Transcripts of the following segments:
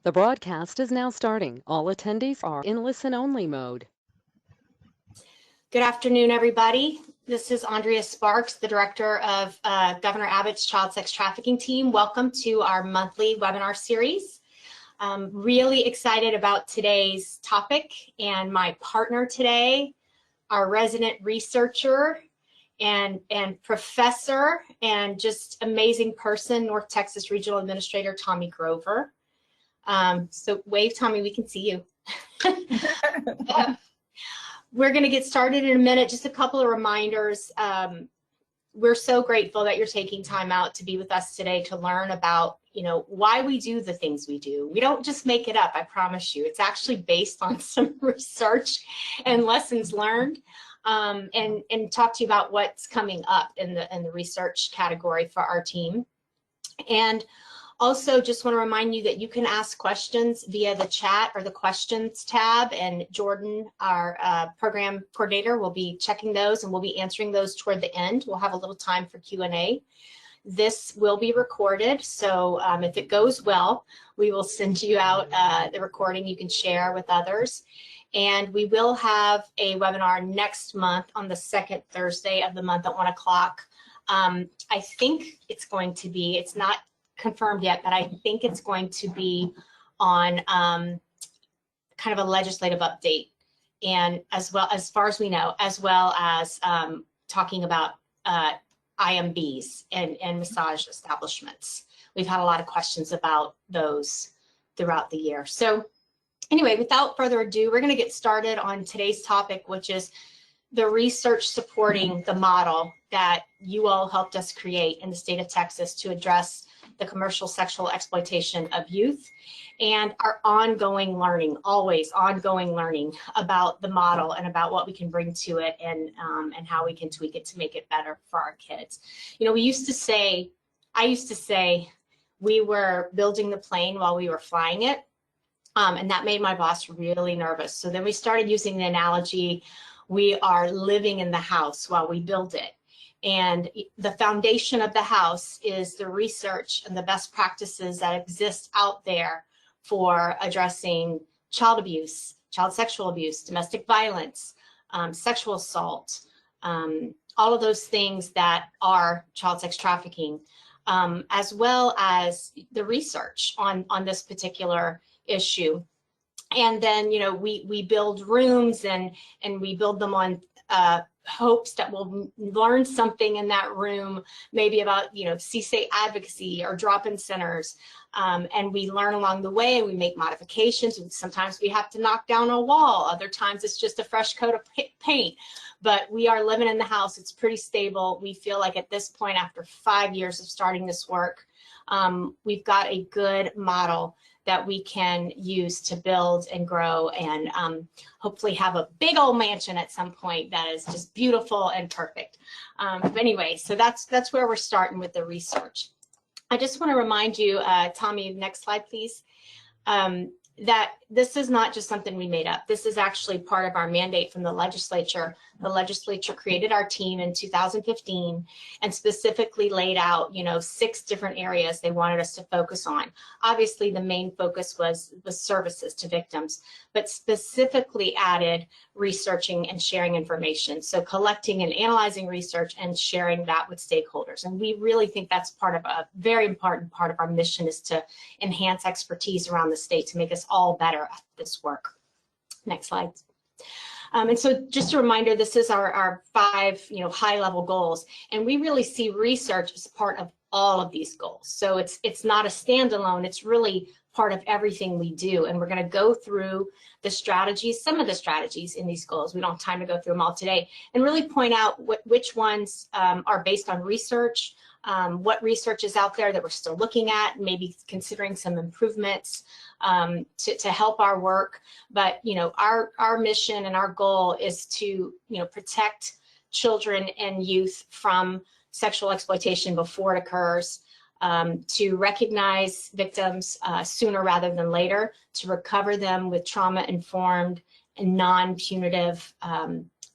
The broadcast is now starting. All attendees are in listen-only mode. Good afternoon, everybody. This is Andrea Sparks, the director of Governor Abbott's Child Sex Trafficking Team. Welcome to our monthly webinar series. I'm really excited about today's topic, and my partner today, our resident researcher and professor and just amazing person, North Texas Regional Administrator Tommy Grover. So wave, Tommy, we can see you. We're going to get started in a minute. Just a couple of reminders. We're so grateful that you're taking time out to be with us today to learn about, why we do the things we do. We don't just make it up, I promise you. It's actually based on some research and lessons learned, and talk to you about what's coming up in the research category for our team. And also, just want to remind you that you can ask questions via the chat or the questions tab, and Jordan, our program coordinator, will be checking those, and we'll be answering those toward the end. We'll have a little time for Q&A. This will be recorded, so if it goes well, we will send you out the recording you can share with others. And we will have a webinar next month on the second Thursday of the month at 1 o'clock. I think it's going to be, it's not confirmed yet, but I think it's going to be on kind of a legislative update, and as far as we know, as well as talking about IMBs and massage establishments. We've had a lot of questions about those throughout the year. So anyway, without further ado, we're going to get started on today's topic, which is the research supporting the model that you all helped us create in the state of Texas to address the commercial sexual exploitation of youth, and our ongoing learning, always ongoing learning about the model and about what we can bring to it, and how we can tweak it to make it better for our kids. We used to say, I used to say, we were building the plane while we were flying it, and that made my boss really nervous. So then we started using the analogy, we are living in the house while we build it. And the foundation of the house is the research and the best practices that exist out there for addressing child abuse, child sexual abuse, domestic violence, sexual assault, all of those things that are child sex trafficking, as well as the research on this particular issue. And then, we build rooms and we build them on hopes that we'll learn something in that room, maybe about, CSA advocacy or drop-in centers. And we learn along the way, we make modifications, and sometimes we have to knock down a wall. Other times it's just a fresh coat of paint, but we are living in the house. It's pretty stable. We feel like at this point, after 5 years of starting this work, we've got a good model that we can use to build and grow, and hopefully have a big old mansion at some point that is just beautiful and perfect. But anyway, so that's where we're starting with the research. I just want to remind you, Tommy, next slide, please, that this is not just something we made up. This is actually part of our mandate from the legislature. The legislature created our team in 2015 and specifically laid out, 6 different areas they wanted us to focus on. Obviously, the main focus was services to victims, but specifically added researching and sharing information. So collecting and analyzing research and sharing that with stakeholders. And we really think that's part of a very important part of our mission, is to enhance expertise around the state to make us all better at this work. Next slide. And so just a reminder, this is our 5 high-level goals, and we really see research as part of all of these goals. So it's not a standalone, it's really part of everything we do. And we're going to go through the strategies, some of the strategies in these goals. We don't have time to go through them all today, and really point out which ones are based on research, what research is out there that we're still looking at, maybe considering some improvements to help our work. But our mission and our goal is to protect children and youth from sexual exploitation before it occurs, to recognize victims sooner rather than later, to recover them with trauma-informed and non-punitive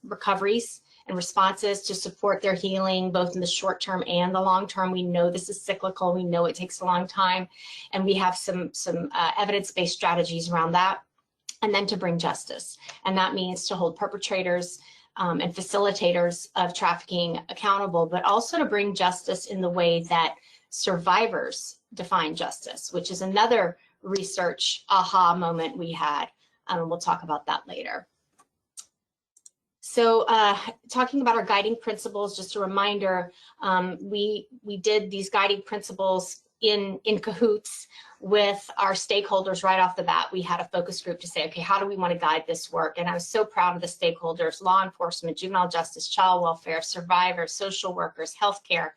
recoveries and responses to support their healing, both in the short term and the long term. We know this is cyclical. We know it takes a long time, and we have some evidence-based strategies around that. And then to bring justice, and that means to hold perpetrators and facilitators of trafficking accountable, but also to bring justice in the way that survivors define justice, which is another research aha moment we had. We'll talk about that later. So talking about our guiding principles, just a reminder, we did these guiding principles in cahoots with our stakeholders right off the bat. We had a focus group to say, okay, how do we want to guide this work? And I was so proud of the stakeholders: law enforcement, juvenile justice, child welfare, survivors, social workers, healthcare,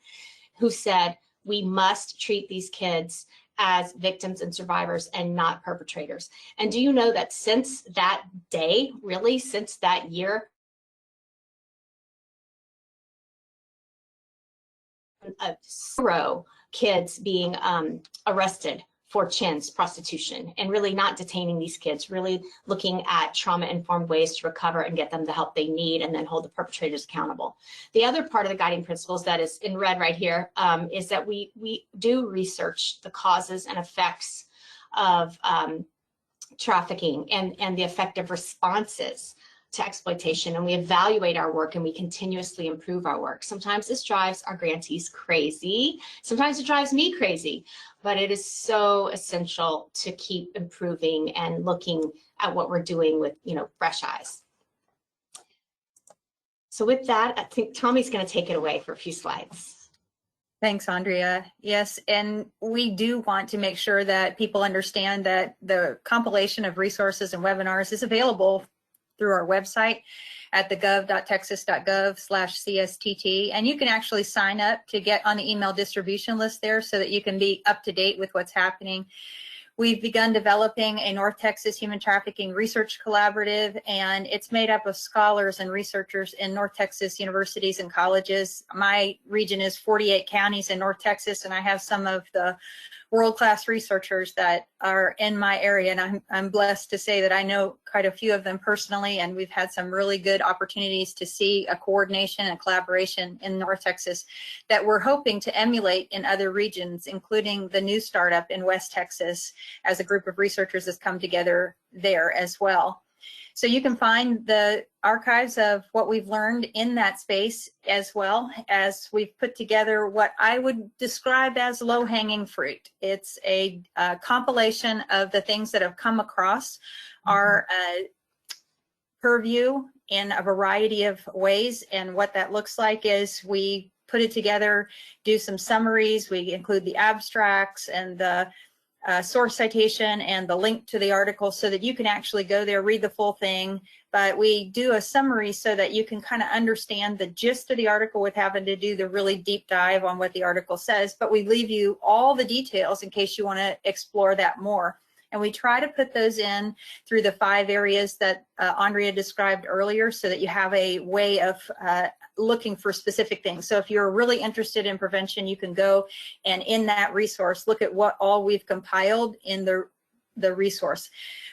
who said we must treat these kids as victims and survivors and not perpetrators. And do you know that since that day, really since that year, zero kids being arrested for chins prostitution, and really not detaining these kids, really looking at trauma-informed ways to recover and get them the help they need, and then hold the perpetrators accountable. The other part of the guiding principles that is in red right here is that we do research the causes and effects of trafficking and the effective responses to exploitation, and we evaluate our work and we continuously improve our work. Sometimes this drives our grantees crazy. Sometimes it drives me crazy, but it is so essential to keep improving and looking at what we're doing with, fresh eyes. So with that, I think Tommy's going to take it away for a few slides. Thanks, Andrea. Yes, and we do want to make sure that people understand that the compilation of resources and webinars is available through our website at thegov.texas.gov/CSTT. And you can actually sign up to get on the email distribution list there so that you can be up to date with what's happening. We've begun developing a North Texas Human Trafficking Research Collaborative, and it's made up of scholars and researchers in North Texas universities and colleges. My region is 48 counties in North Texas, and I have some of the world-class researchers that are in my area, and I'm blessed to say that I know quite a few of them personally, and we've had some really good opportunities to see a coordination and collaboration in North Texas that we're hoping to emulate in other regions, including the new startup in West Texas, as a group of researchers has come together there as well. So you can find the archives of what we've learned in that space, as well as we've put together what I would describe as low-hanging fruit. It's a compilation of the things that have come across our purview in a variety of ways. And what that looks like is we put it together, do some summaries, we include the abstracts and the source citation and the link to the article so that you can actually go there, read the full thing. But we do a summary so that you can kind of understand the gist of the article with having to do the really deep dive on what the article says. But we leave you all the details in case you want to explore that more. And we try to put those in through the 5 areas that Andrea described earlier so that you have a way of looking for specific things. So if you're really interested in prevention, you can go and in that resource, look at what all we've compiled in the resource.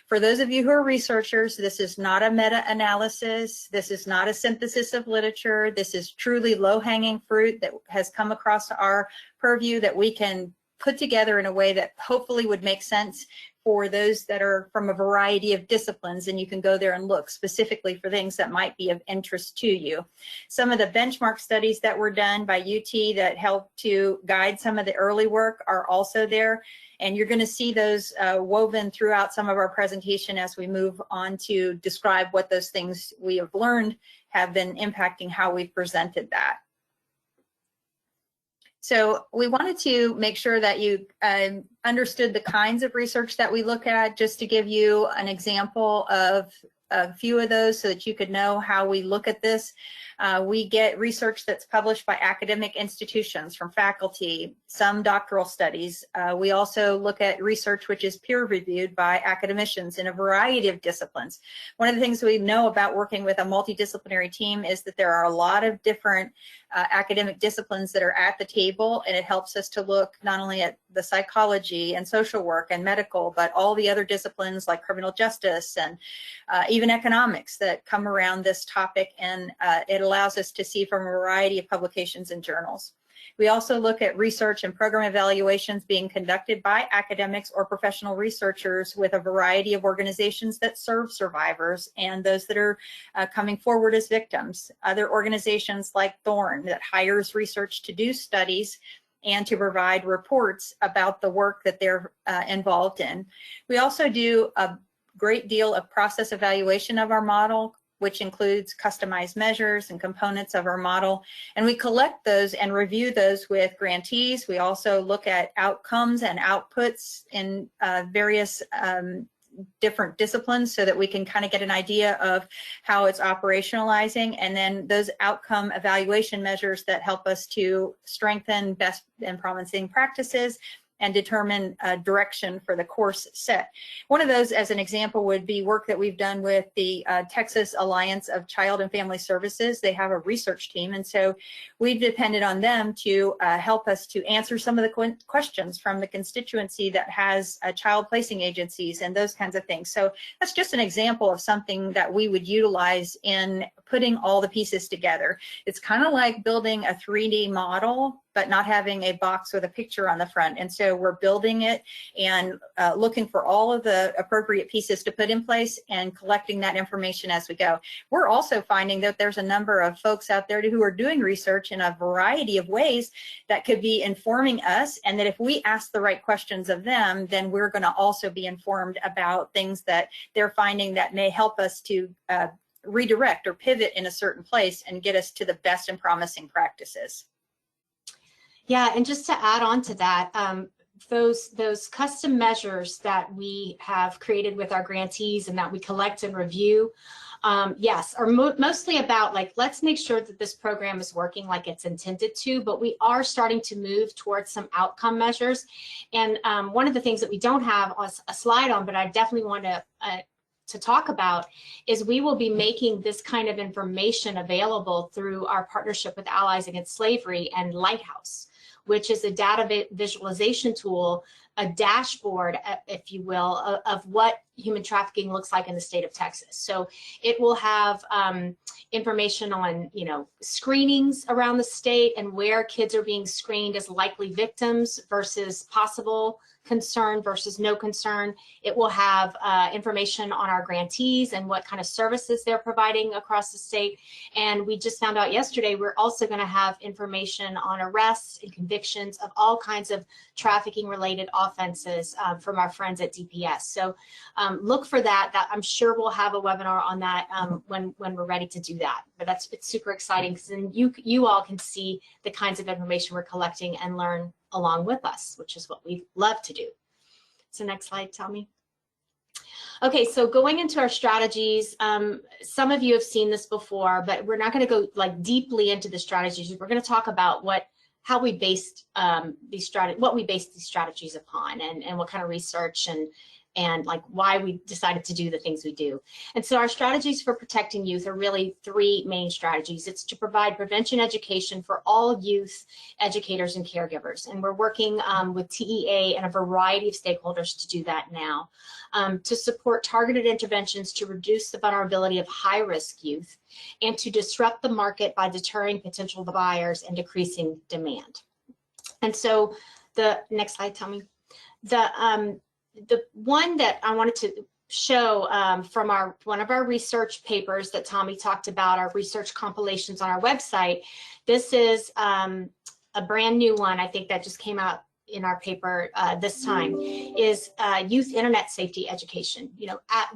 For those of you who are researchers, this is not a meta-analysis. This is not a synthesis of literature. This is truly low-hanging fruit that has come across our purview that we can put together in a way that hopefully would make sense for those that are from a variety of disciplines, and you can go there and look specifically for things that might be of interest to you. Some of the benchmark studies that were done by UT that helped to guide some of the early work are also there, and you're going to see those woven throughout some of our presentation as we move on to describe what those things we have learned have been impacting how we've presented that. So we wanted to make sure that you understood the kinds of research that we look at, just to give you an example of a few of those so that you could know how we look at this. We get research that's published by academic institutions from faculty, some doctoral studies. We also look at research which is peer reviewed by academicians in a variety of disciplines. One of the things we know about working with a multidisciplinary team is that there are a lot of different academic disciplines that are at the table, and it helps us to look not only at the psychology and social work and medical, but all the other disciplines like criminal justice and even economics that come around this topic, and it allows allows us to see from a variety of publications and journals. We also look at research and program evaluations being conducted by academics or professional researchers with a variety of organizations that serve survivors and those that are coming forward as victims. Other organizations like Thorn that hires research to do studies and to provide reports about the work that they're involved in. We also do a great deal of process evaluation of our model, which includes customized measures and components of our model. And we collect those and review those with grantees. We also look at outcomes and outputs in various different disciplines so that we can kind of get an idea of how it's operationalizing, and then those outcome evaluation measures that help us to strengthen best and promising practices and determine a direction for the course set. One of those, as an example, would be work that we've done with the Texas Alliance of Child and Family Services. They have a research team, and so we've depended on them to help us to answer some of the questions from the constituency that has child placing agencies and those kinds of things. So that's just an example of something that we would utilize in putting all the pieces together. It's kind of like building a 3D model, but not having a box with a picture on the front. And so we're building it and looking for all of the appropriate pieces to put in place and collecting that information as we go. We're also finding that there's a number of folks out there who are doing research in a variety of ways that could be informing us, and that if we ask the right questions of them, then we're going to also be informed about things that they're finding that may help us to redirect or pivot in a certain place and get us to the best and promising practices. Yeah, and just to add on to that, those custom measures that we have created with our grantees and that we collect and review, yes, are mostly about, like, let's make sure that this program is working like it's intended to, but we are starting to move towards some outcome measures. And one of the things that we don't have a slide on, but I definitely want to talk about, is we will be making this kind of information available through our partnership with Allies Against Slavery and Lighthouse, which is a data visualization tool, a dashboard, if you will, of what human trafficking looks like in the state of Texas. So it will have information on, screenings around the state and where kids are being screened as likely victims versus possible concern versus no concern. It will have information on our grantees and what kind of services they're providing across the state. And we just found out yesterday, we're also going to have information on arrests and convictions of all kinds of trafficking related offenses from our friends at DPS. So look for that. I'm sure we'll have a webinar on that when we're ready to do that. But it's super exciting, because then you all can see the kinds of information we're collecting and learn along with us, which is what we love to do. So next slide, Tommy. Okay, so going into our strategies, some of you have seen this before, but we're not going to go like deeply into the strategies. We're going to talk about how we based what we based these strategies upon, and what kind of research and like why we decided to do the things we do. And so our strategies for protecting youth are really three main strategies. It's to provide prevention education for all youth educators and caregivers. And we're working with TEA and a variety of stakeholders to do that now. To support targeted interventions to reduce the vulnerability of high-risk youth, and to disrupt the market by deterring potential buyers and decreasing demand. And so the next slide, tell me. The one that I wanted to show from one of our research papers that Tommy talked about, our research compilations on our website. This is a brand new one, I think, that just came out in our paper this time, is youth internet safety education.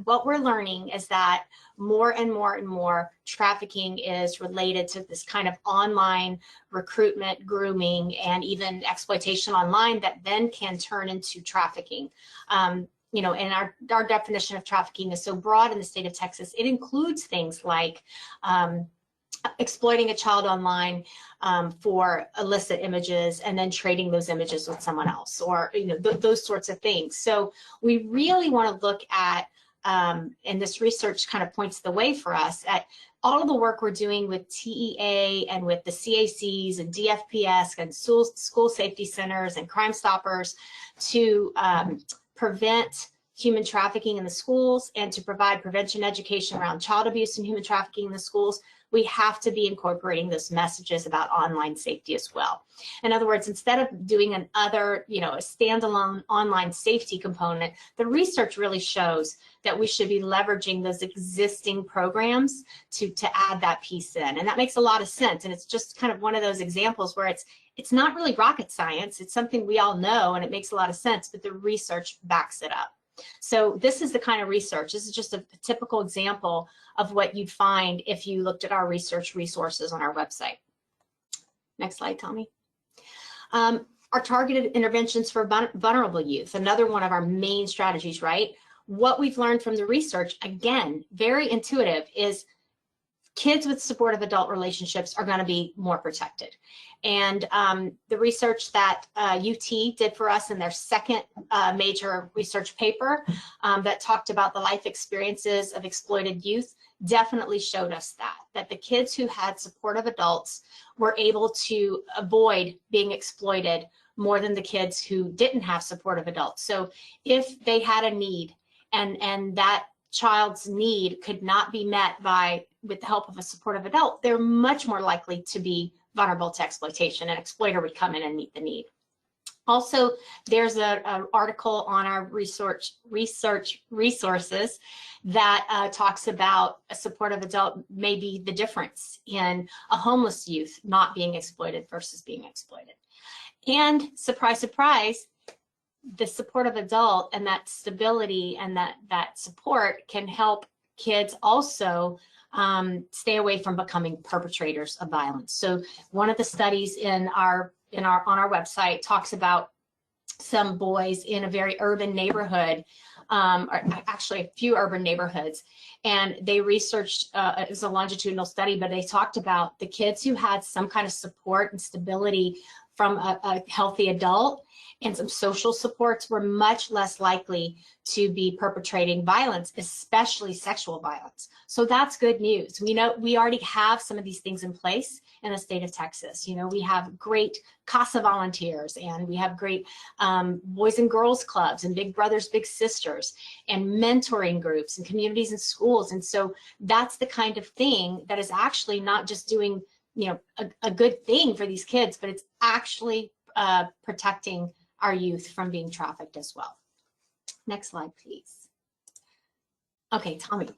What we're learning is that more and more and more trafficking is related to this kind of online recruitment, grooming, and even exploitation online that then can turn into trafficking. And our definition of trafficking is so broad in the state of Texas. It includes things like exploiting a child online for illicit images and then trading those images with someone else, or those sorts of things. So we really want to look at, and this research kind of points the way for us, at all of the work we're doing with TEA and with the CACs and DFPS and school safety centers and Crime Stoppers to prevent human trafficking in the schools and to provide prevention education around child abuse and human trafficking in the schools, we have to be incorporating those messages about online safety as well. In other words, instead of doing a standalone online safety component, the research really shows that we should be leveraging those existing programs to add that piece in. And that makes a lot of sense. And it's just kind of one of those examples where it's not really rocket science. It's something we all know and it makes a lot of sense, but the research backs it up. So this is the kind of research. This is just a typical example of what you'd find if you looked at our research resources on our website. Next slide, Tommy. Our targeted interventions for vulnerable youth, another one of our main strategies, right? What we've learned from the research, again, very intuitive, is kids with supportive adult relationships are going to be more protected. And the research that UT did for us in their second major research paper that talked about the life experiences of exploited youth definitely showed us that the kids who had supportive adults were able to avoid being exploited more than the kids who didn't have supportive adults. So if they had a need and that child's need could not be met with the help of a supportive adult, they're much more likely to be vulnerable to exploitation. An exploiter would come in and meet the need. Also, there's an article on our research resources that talks about a supportive adult may be the difference in a homeless youth not being exploited versus being exploited. And surprise, surprise, the supportive adult and that stability and that support can help kids also stay away from becoming perpetrators of violence. So one of the studies on our website talks about some boys in a very urban neighborhood, or actually a few urban neighborhoods, and they researched, it was a longitudinal study, but they talked about the kids who had some kind of support and stability from a healthy adult and some social supports were much less likely to be perpetrating violence, especially sexual violence. So that's good news. We know we already have some of these things in place in the state of Texas. You know, we have great CASA volunteers and we have great boys and girls clubs and big brothers, big sisters and mentoring groups and communities and schools. And so that's the kind of thing that is actually not just doing, you know, a good thing for these kids, but it's actually protecting our youth from being trafficked as well. Next slide, please. Okay, Tommy.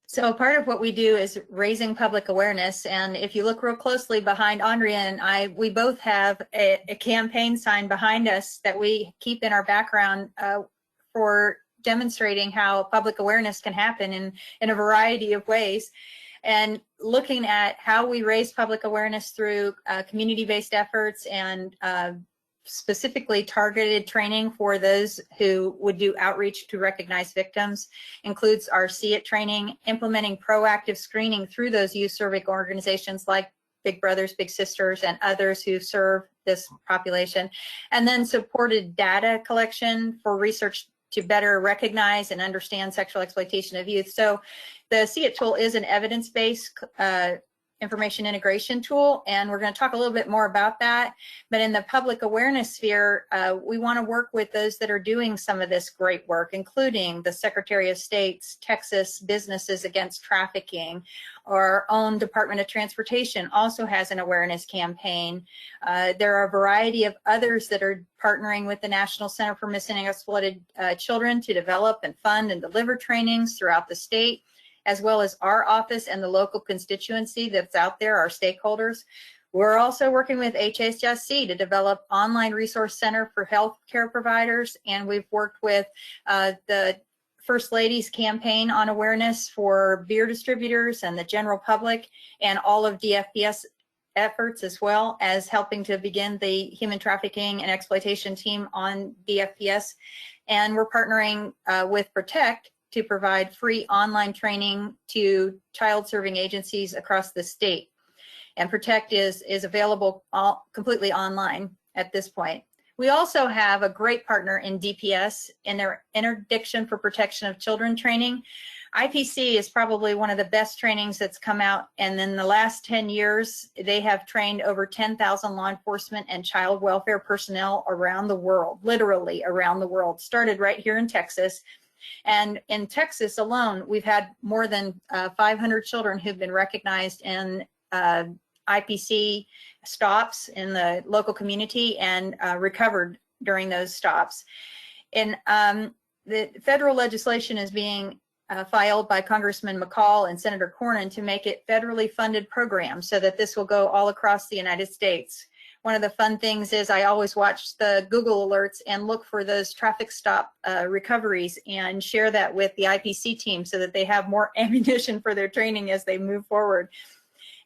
So part of what we do is raising public awareness. And if you look real closely behind Andrea and I, we both have a campaign sign behind us that we keep in our background for demonstrating how public awareness can happen in a variety of ways. And looking at how we raise public awareness through community-based efforts and specifically targeted training for those who would do outreach to recognize victims includes our See It training, implementing proactive screening through those youth-serving organizations like Big Brothers, Big Sisters, and others who serve this population, and then supported data collection for research to better recognize and understand sexual exploitation of youth. So the See It tool is an evidence-based information integration tool, and we're going to talk a little bit more about that. But in the public awareness sphere, we want to work with those that are doing some of this great work, including the Secretary of State's Texas Businesses Against Trafficking. Our own Department of Transportation also has an awareness campaign. There are a variety of others that are partnering with the National Center for Missing and Exploited Children to develop and fund and deliver trainings throughout the state, as well as our office and the local constituency that's out there, our stakeholders. We're also working with HHSC to develop online resource center for healthcare providers, and we've worked with the First Lady's campaign on awareness for beer distributors and the general public, and all of DFPS efforts, as well as helping to begin the human trafficking and exploitation team on DFPS. And we're partnering with Protect to provide free online training to child serving agencies across the state. And Protect is available completely online at this point. We also have a great partner in DPS in their Interdiction for Protection of Children training. IPC is probably one of the best trainings that's come out, and in the last 10 years, they have trained over 10,000 law enforcement and child welfare personnel around the world, literally around the world. Started right here in Texas, And in Texas alone, we've had more than 500 children who've been recognized in IPC stops in the local community and recovered during those stops. And the federal legislation is being filed by Congressman McCall and Senator Cornyn to make it federally funded program so that this will go all across the United States. One of the fun things is I always watch the Google alerts and look for those traffic stop recoveries and share that with the IPC team so that they have more ammunition for their training as they move forward.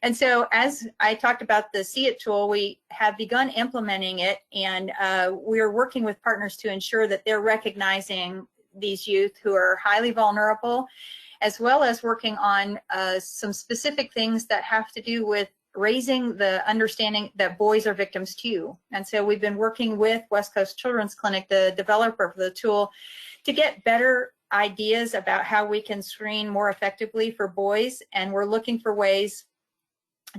And so as I talked about the See It tool, we have begun implementing it, and we're working with partners to ensure that they're recognizing these youth who are highly vulnerable, as well as working on some specific things that have to do with raising the understanding that boys are victims too. And so we've been working with West Coast Children's Clinic, the developer of the tool, to get better ideas about how we can screen more effectively for boys, and we're looking for ways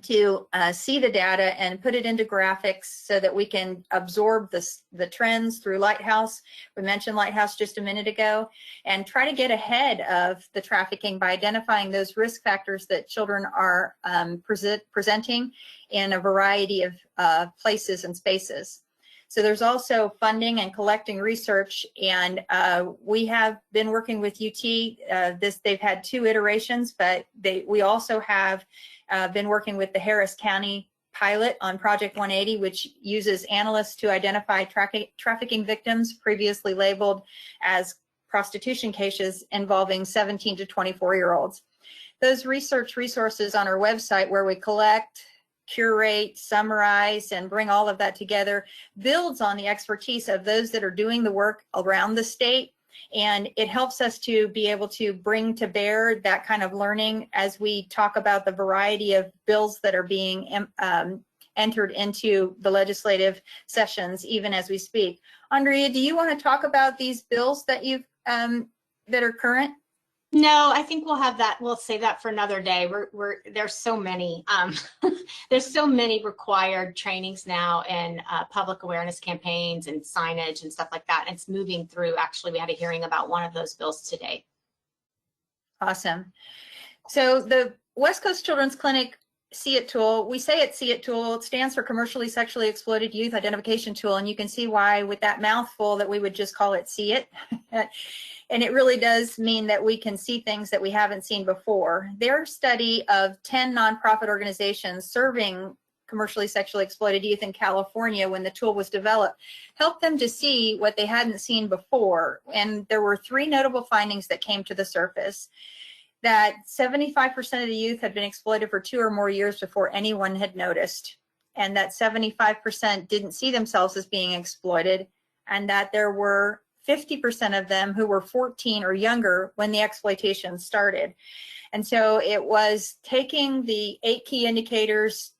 to see the data and put it into graphics so that we can absorb the trends through Lighthouse. We mentioned Lighthouse just a minute ago, and try to get ahead of the trafficking by identifying those risk factors that children are presenting in a variety of places and spaces. So there's also funding and collecting research, and we have been working with UT. They've had 2 iterations, but we also have been working with the Harris County pilot on Project 180, which uses analysts to identify trafficking victims previously labeled as prostitution cases involving 17 to 24-year-olds. Those research resources on our website, where we collect, curate, summarize, and bring all of that together, builds on the expertise of those that are doing the work around the state, and it helps us to be able to bring to bear that kind of learning as we talk about the variety of bills that are being entered into the legislative sessions, even as we speak. Andrea, do you want to talk about these bills that you've that are current? No, I think we'll have that. We'll save that for another day. There's so many. There's so many required trainings now and public awareness campaigns and signage and stuff like that. And it's moving through. Actually, we had a hearing about one of those bills today. Awesome. So the West Coast Children's Clinic See It tool, we say it's See It tool. It stands for Commercially Sexually Exploited Youth Identification Tool, and you can see why with that mouthful that we would just call it See It. And it really does mean that we can see things that we haven't seen before. Their study of 10 nonprofit organizations serving commercially sexually exploited youth in California when the tool was developed helped them to see what they hadn't seen before. And there were 3 notable findings that came to the surface: that 75% of the youth had been exploited for 2 or more years before anyone had noticed, and that 75% didn't see themselves as being exploited, and that there were 50% of them who were 14 or younger when the exploitation started. And so it was taking the 8 key indicators,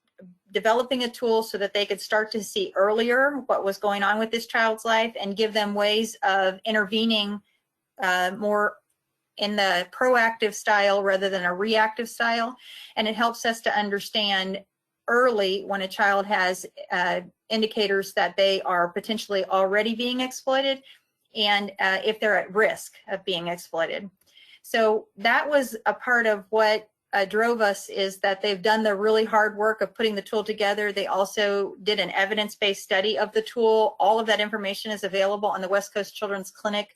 developing a tool so that they could start to see earlier what was going on with this child's life and give them ways of intervening more in the proactive style rather than a reactive style. And it helps us to understand early when a child has indicators that they are potentially already being exploited, and if they're at risk of being exploited. So that was a part of what drove us, is that they've done the really hard work of putting the tool together. They also did an evidence-based study of the tool. All of that information is available on the West Coast Children's Clinic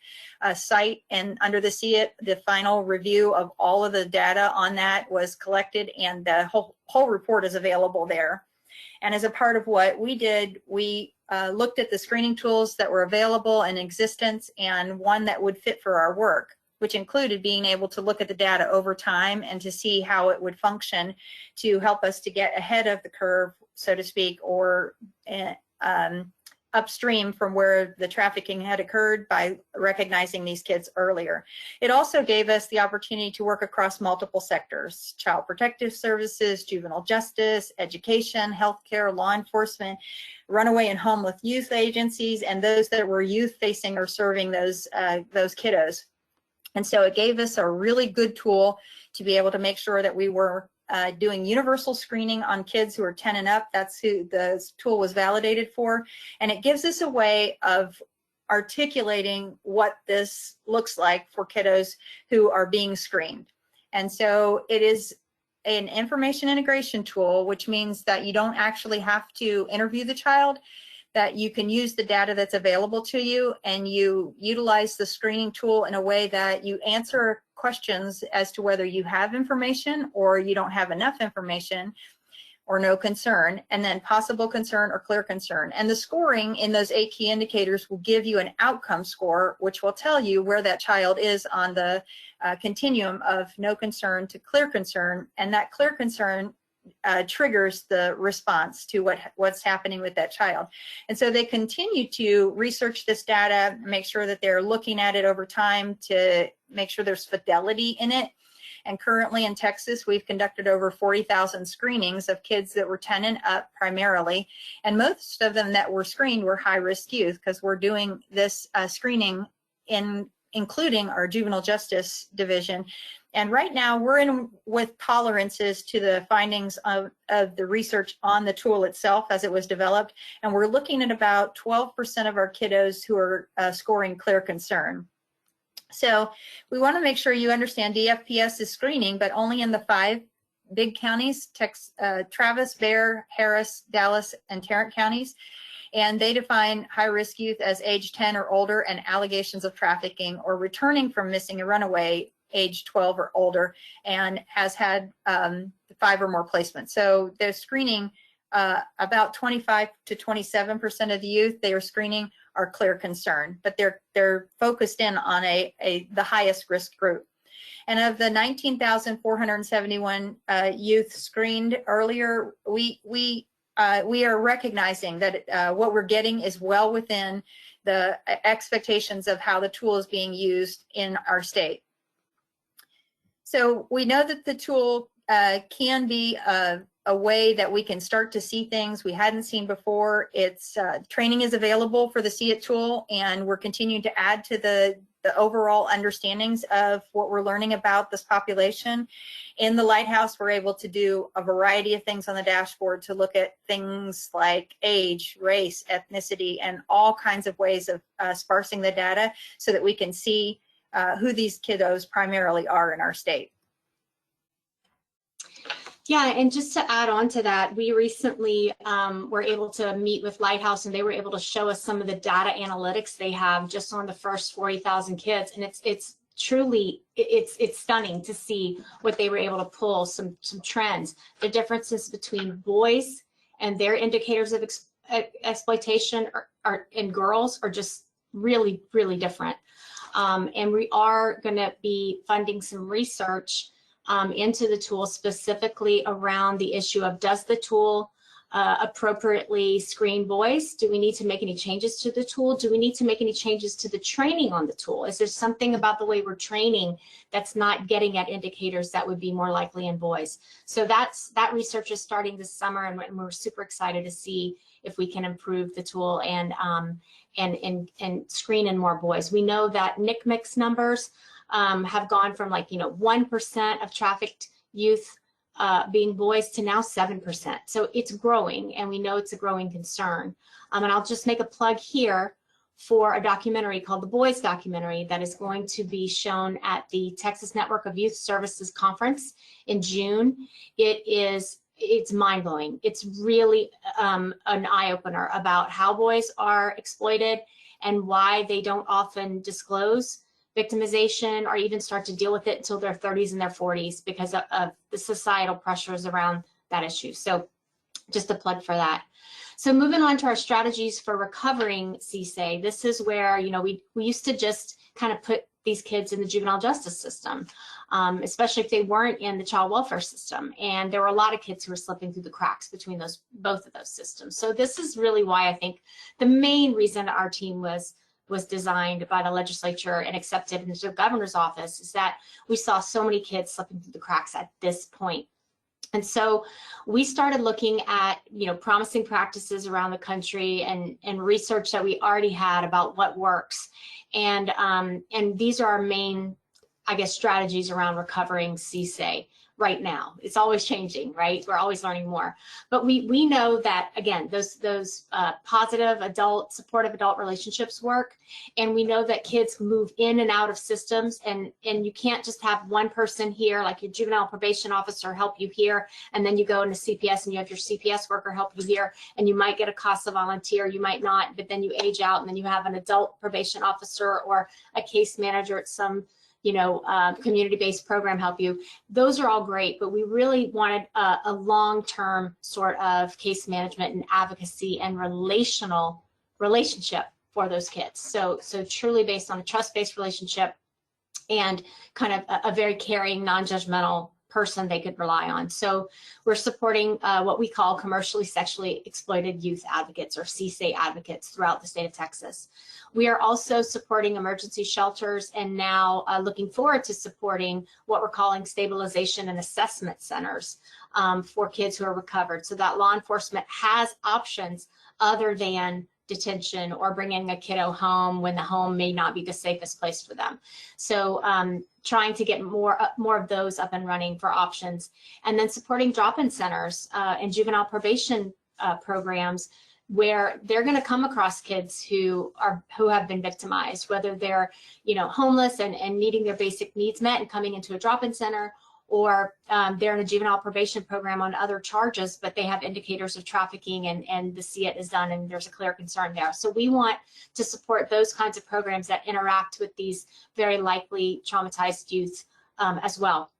site, and under the See It, the final review of all of the data on that was collected, and the whole report is available there. And as a part of what we did, we looked at the screening tools that were available in existence and one that would fit for our work, which included being able to look at the data over time and to see how it would function to help us to get ahead of the curve, so to speak, or upstream from where the trafficking had occurred by recognizing these kids earlier. It also gave us the opportunity to work across multiple sectors: child protective services, juvenile justice, education, healthcare, law enforcement, runaway and homeless youth agencies, and those that were youth facing or serving those kiddos. And so it gave us a really good tool to be able to make sure that we were doing universal screening on kids who are 10 and up. That's who the tool was validated for. And it gives us a way of articulating what this looks like for kiddos who are being screened. And so it is an information integration tool, which means that you don't actually have to interview the child, that you can use the data that's available to you, and you utilize the screening tool in a way that you answer questions as to whether you have information or you don't have enough information, or no concern, and then possible concern or clear concern. And the scoring in those 8 key indicators will give you an outcome score, which will tell you where that child is on the continuum of no concern to clear concern. And that clear concern triggers the response to what's happening with that child. And so they continue to research this data, make sure that they're looking at it over time to make sure there's fidelity in it. And currently in Texas, we've conducted over 40,000 screenings of kids that were 10 and up primarily. And most of them that were screened were high-risk youth, because we're doing this screening including our juvenile justice division. And right now we're in with tolerances to the findings of the research on the tool itself as it was developed. And we're looking at about 12% of our kiddos who are scoring clear concern. So we want to make sure you understand DFPS is screening, but only in the 5 big counties, Travis, Bexar, Harris, Dallas, and Tarrant counties. And they define high-risk youth as age 10 or older and allegations of trafficking or returning from missing a runaway age 12 or older and has had 5 or more placements. So they're screening about 25 to 27% of the youth they are screening are clear concern, but they're focused in on the highest risk group. And of the 19,471 youth screened earlier, we are recognizing that what we're getting is well within the expectations of how the tool is being used in our state. So we know that the tool can be a way that we can start to see things we hadn't seen before. It's training is available for the See It tool, and we're continuing to add to the overall understandings of what we're learning about this population. In the Lighthouse, we're able to do a variety of things on the dashboard to look at things like age, race, ethnicity, and all kinds of ways of sparsing the data so that we can see who these kiddos primarily are in our state. Yeah, and just to add on to that, we recently were able to meet with Lighthouse, and they were able to show us some of the data analytics they have just on the first 40,000 kids, and it's truly stunning to see what they were able to pull, some trends. The differences between boys and their indicators of exploitation and girls are just really, really different. And we are going to be funding some research into the tool, specifically around the issue of, does the tool appropriately screen boys? Do we need to make any changes to the tool? Do we need to make any changes to the training on the tool? Is there something about the way we're training that's not getting at indicators that would be more likely in boys? So that research is starting this summer, and we're super excited to see if we can improve the tool and screen in more boys. We know that NCMEC numbers have gone from 1% of trafficked youth being boys to now 7%. So it's growing, and we know it's a growing concern. And I'll just make a plug here for a documentary called The Boys Documentary that is going to be shown at the Texas Network of Youth Services Conference in June. It's mind-blowing. It's really an eye-opener about how boys are exploited and why they don't often disclose victimization or even start to deal with it until their 30s and their 40s because of the societal pressures around that issue. So just a plug for that. So moving on to our strategies for recovering CSA, this is where, we used to just kind of put these kids in the juvenile justice system, especially if they weren't in the child welfare system. And there were a lot of kids who were slipping through the cracks between both of those systems. So this is really why I think the main reason our team was designed by the legislature and accepted into the governor's office is that we saw so many kids slipping through the cracks at this point. And so we started looking at, promising practices around the country and research that we already had about what works. And these are our main I guess, strategies around recovering CSA right now. It's always changing, right? We're always learning more. But we know that, again, those positive adult, supportive adult relationships work. And we know that kids move in and out of systems, and you can't just have one person here, like your juvenile probation officer help you here, and then you go into CPS and you have your CPS worker help you here, and you might get a CASA volunteer, you might not, but then you age out and then you have an adult probation officer or a case manager at some community-based program help you. Those are all great, but we really wanted a long-term sort of case management and advocacy and relationship for those kids. So truly based on a trust-based relationship and kind of a very caring, non-judgmental person they could rely on. So we're supporting what we call commercially sexually exploited youth advocates, or CSA advocates, throughout the state of Texas. We are also supporting emergency shelters, and now looking forward to supporting what we're calling stabilization and assessment centers for kids who are recovered, so that law enforcement has options other than detention or bringing a kiddo home when the home may not be the safest place for them. So trying to get more of those up and running for options, and then supporting drop-in centers and juvenile probation programs where they're going to come across kids who have been victimized, whether they're homeless and needing their basic needs met and coming into a drop-in center, or they're in a juvenile probation program on other charges, but they have indicators of trafficking and the CIT is done and there's a clear concern there. So we want to support those kinds of programs that interact with these very likely traumatized youth as well.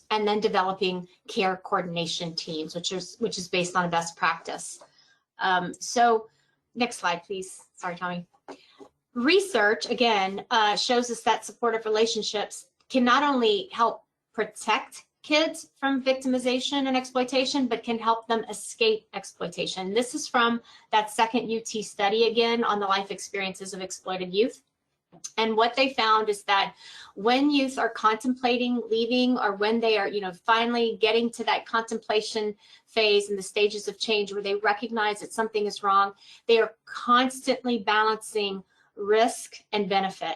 And then developing care coordination teams, which is based on best practice. So next slide, please. Sorry, Tommy. Research, again, shows us that supportive relationships can not only help protect kids from victimization and exploitation, but can help them escape exploitation. This is from that second UT study, again, on the life experiences of exploited youth. And what they found is that when youth are contemplating leaving, or when they are, finally getting to that contemplation phase and the stages of change where they recognize that something is wrong, they are constantly balancing risk and benefit.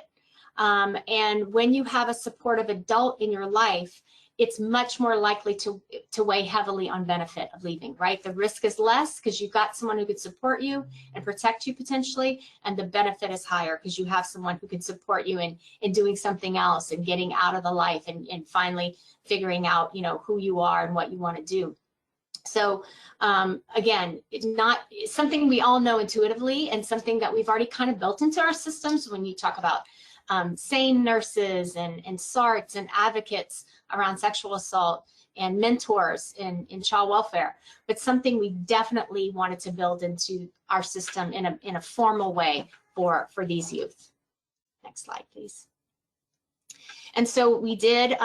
And when you have a supportive adult in your life, it's much more likely to weigh heavily on benefit of leaving, right? The risk is less because you've got someone who could support you and protect you potentially, and the benefit is higher because you have someone who can support you in doing something else and getting out of the life and finally figuring out, who you are and what you want to do. So again, it's something we all know intuitively, and something that we've already kind of built into our systems when you talk about SANE nurses and SARTs and advocates around sexual assault and mentors in child welfare, but something we definitely wanted to build into our system in a formal way for these youth. Next slide, please. And so we did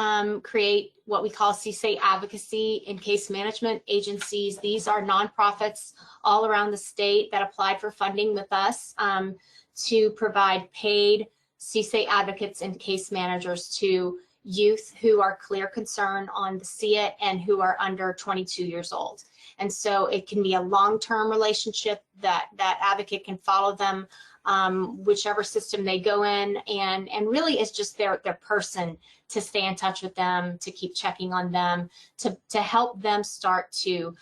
create what we call CSA Advocacy and Case Management Agencies. These are nonprofits all around the state that applied for funding with us to provide paid CSA advocates and case managers to youth who are clear concern on the CIT and who are under 22 years old. And so it can be a long-term relationship that advocate can follow them whichever system they go in, and really is just their person to stay in touch with them, to keep checking on them, to help them start to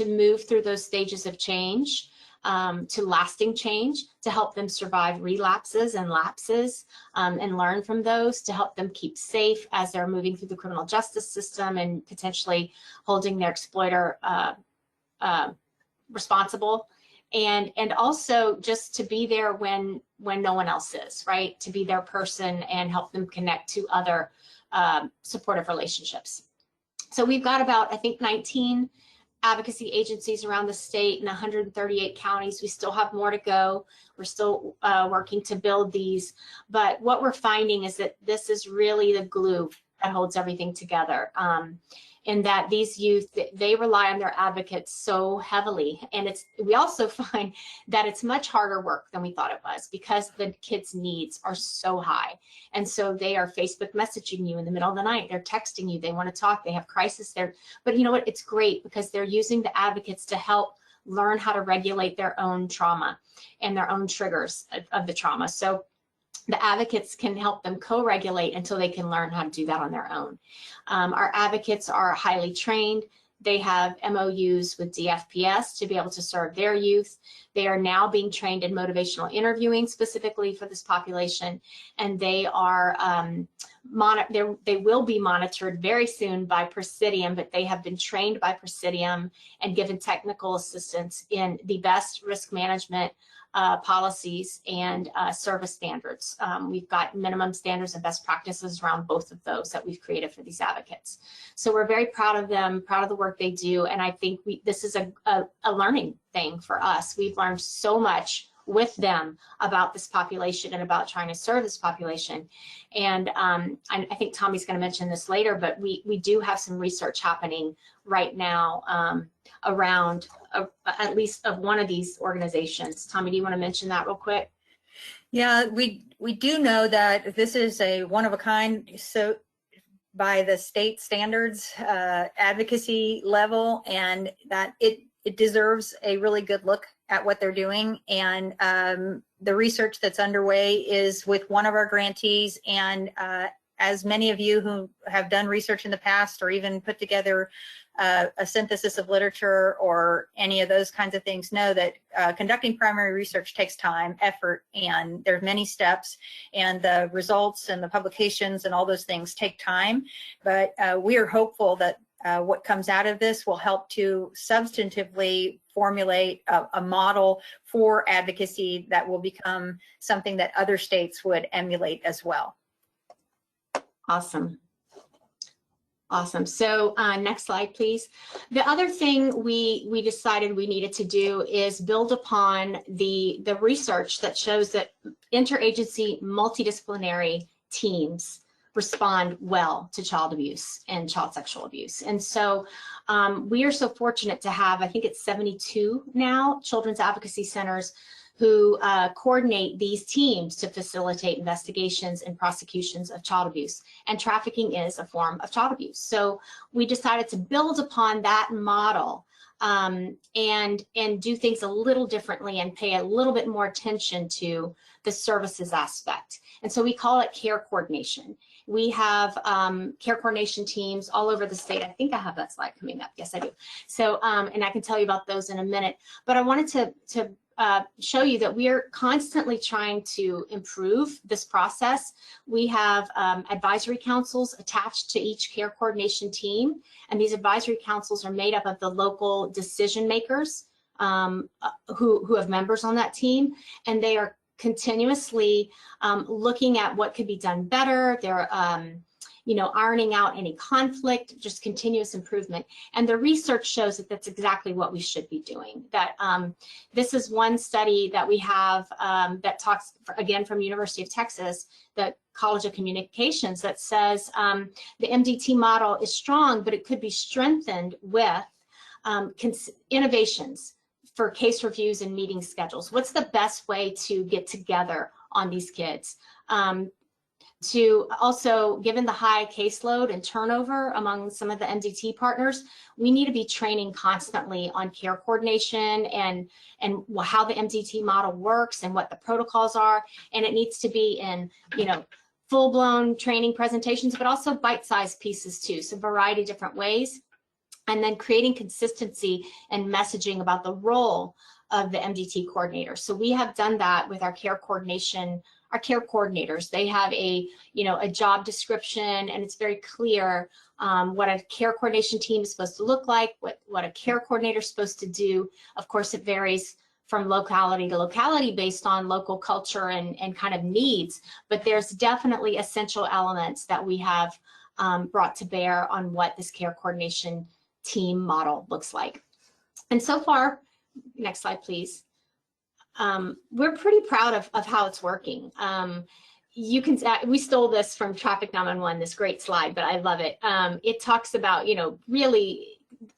move through those stages of change, to lasting change, to help them survive relapses and lapses and learn from those, to help them keep safe as they're moving through the criminal justice system and potentially holding their exploiter responsible. And also just to be there when no one else is, right? To be their person and help them connect to other supportive relationships. So we've got about, I think, 19 advocacy agencies around the state in 138 counties. We still have more to go. We're still working to build these. But what we're finding is that this is really the glue that holds everything together. In that these youth, they rely on their advocates so heavily. And we also find that it's much harder work than we thought it was, because the kids' needs are so high. And so they are Facebook messaging you in the middle of the night. They're texting you. They want to talk. They have crisis there. But you know what? It's great because they're using the advocates to help learn how to regulate their own trauma and their own triggers of the trauma. So the advocates can help them co-regulate until they can learn how to do that on their own. Our advocates are highly trained. They have MOUs with DFPS to be able to serve their youth. They are now being trained in motivational interviewing specifically for this population, and they are they will be monitored very soon by Presidium, but they have been trained by Presidium and given technical assistance in the best risk management policies and service standards. We've got minimum standards and best practices around both of those that we've created for these advocates. So we're very proud of them, proud of the work they do, and I think this is a learning thing for us. We've learned so much with them about this population and about trying to serve this population. And I think Tommy's going to mention this later, but we do have some research happening right now around at least of one of these organizations. Tommy, do you want to mention that real quick? Yeah, we do know that this is a one of a kind, so by the state standards advocacy level, and that it deserves a really good look at what they're doing. And the research that's underway is with one of our grantees, and as many of you who have done research in the past or even put together a synthesis of literature or any of those kinds of things know that conducting primary research takes time, effort, and there's many steps, and the results and the publications and all those things take time. But we are hopeful that what comes out of this will help to substantively formulate a model for advocacy that will become something that other states would emulate as well. Awesome. Awesome. So next slide, please. The other thing we decided we needed to do is build upon the research that shows that interagency multidisciplinary teams respond well to child abuse and child sexual abuse. And so we are so fortunate to have, I think it's 72 now, children's advocacy centers who coordinate these teams to facilitate investigations and prosecutions of child abuse. And trafficking is a form of child abuse. So we decided to build upon that model and do things a little differently and pay a little bit more attention to the services aspect. And so we call it care coordination. We have care coordination teams all over the state. I think I have that slide coming up. Yes, I do. So, and I can tell you about those in a minute. But I wanted to show you that we are constantly trying to improve this process. We have advisory councils attached to each care coordination team, and these advisory councils are made up of the local decision makers who have members on that team, and they are continuously looking at what could be done better. They're ironing out any conflict, just continuous improvement. And the research shows that that's exactly what we should be doing. That this is one study that we have that talks, again, from University of Texas, the College of Communications, that says the MDT model is strong, but it could be strengthened with innovations for case reviews and meeting schedules. What's the best way to get together on these kids? To also, given the high caseload and turnover among some of the MDT partners, we need to be training constantly on care coordination and how the MDT model works and what the protocols are. And it needs to be in, full-blown training presentations, but also bite-sized pieces too, so a variety of different ways. And then creating consistency and messaging about the role of the MDT coordinator. So we have done that with our care coordination. Our care coordinators, they have a job description, and it's very clear what a care coordination team is supposed to look like, what a care coordinator is supposed to do. Of course, it varies from locality to locality based on local culture and kind of needs, but there's definitely essential elements that we have brought to bear on what this care coordination team model looks like. And so far, next slide, please. We're pretty proud of how it's working. We stole this from Traffic 911, this great slide, but I love it. It talks about, really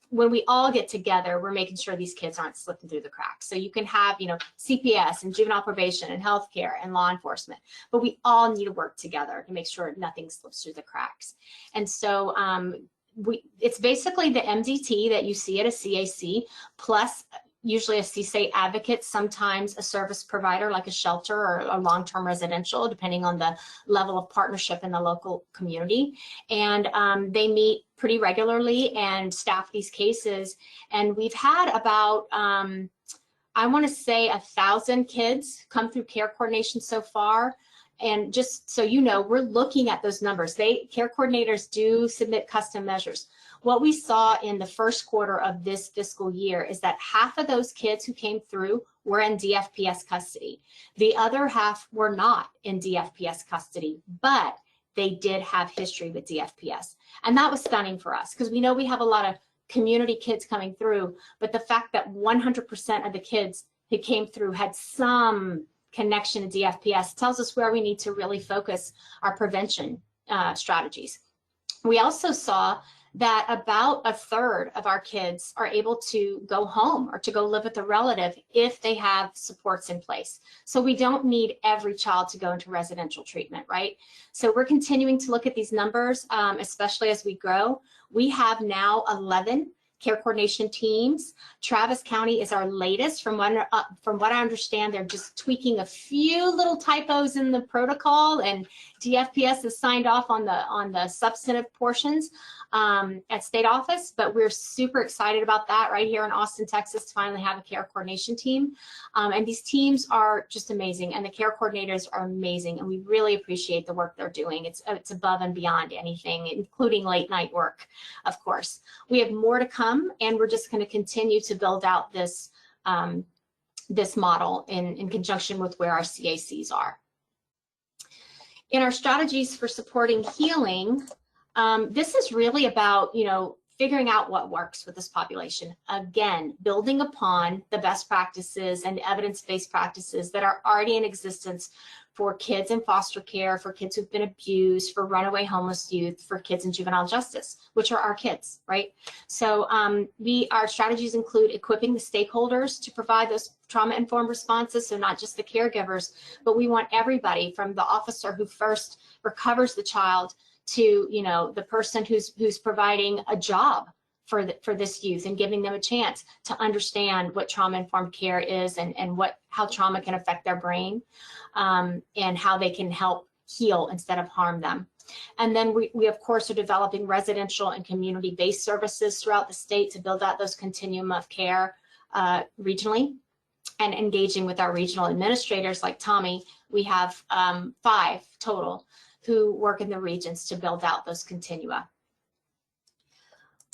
when we all get together, we're making sure these kids aren't slipping through the cracks. So you can have, CPS and juvenile probation and healthcare and law enforcement, but we all need to work together to make sure nothing slips through the cracks. And so it's basically the MDT that you see at a CAC plus usually a CSA advocate, sometimes a service provider like a shelter or a long-term residential, depending on the level of partnership in the local community. And they meet pretty regularly and staff these cases. And we've had about, I want to say 1,000 kids come through care coordination so far. And just so you know, we're looking at those numbers. Care coordinators do submit custom measures. What we saw in the first quarter of this fiscal year is that half of those kids who came through were in DFPS custody. The other half were not in DFPS custody, but they did have history with DFPS. And that was stunning for us because we know we have a lot of community kids coming through, but the fact that 100% of the kids who came through had some connection to DFPS tells us where we need to really focus our prevention strategies. We also saw that about a third of our kids are able to go home or to go live with a relative if they have supports in place. So we don't need every child to go into residential treatment, right? So we're continuing to look at these numbers, especially as we grow. We have now 11 care coordination teams. Travis County is our latest. From what I understand, they're just tweaking a few little typos in the protocol, and DFPS has signed off on the substantive portions at state office. But we're super excited about that right here in Austin, Texas, to finally have a care coordination team. And these teams are just amazing, and the care coordinators are amazing, and we really appreciate the work they're doing. It's above and beyond anything, including late night work, of course. We have more to come, and we're just going to continue to build out this this model in conjunction with where our CACs are. In our strategies for supporting healing, this is really about, figuring out what works with this population. Again, building upon the best practices and evidence-based practices that are already in existence for kids in foster care, for kids who've been abused, for runaway homeless youth, for kids in juvenile justice, which are our kids, right? So our strategies include equipping the stakeholders to provide those trauma-informed responses, so not just the caregivers, but we want everybody from the officer who first recovers the child to the person who's providing a job for this youth and giving them a chance to understand what trauma-informed care is and how trauma can affect their brain, and how they can help heal instead of harm them. And then we of course are developing residential and community-based services throughout the state to build out those continuum of care regionally, and engaging with our regional administrators like Tommy. We have 5 total who work in the regions to build out those continua.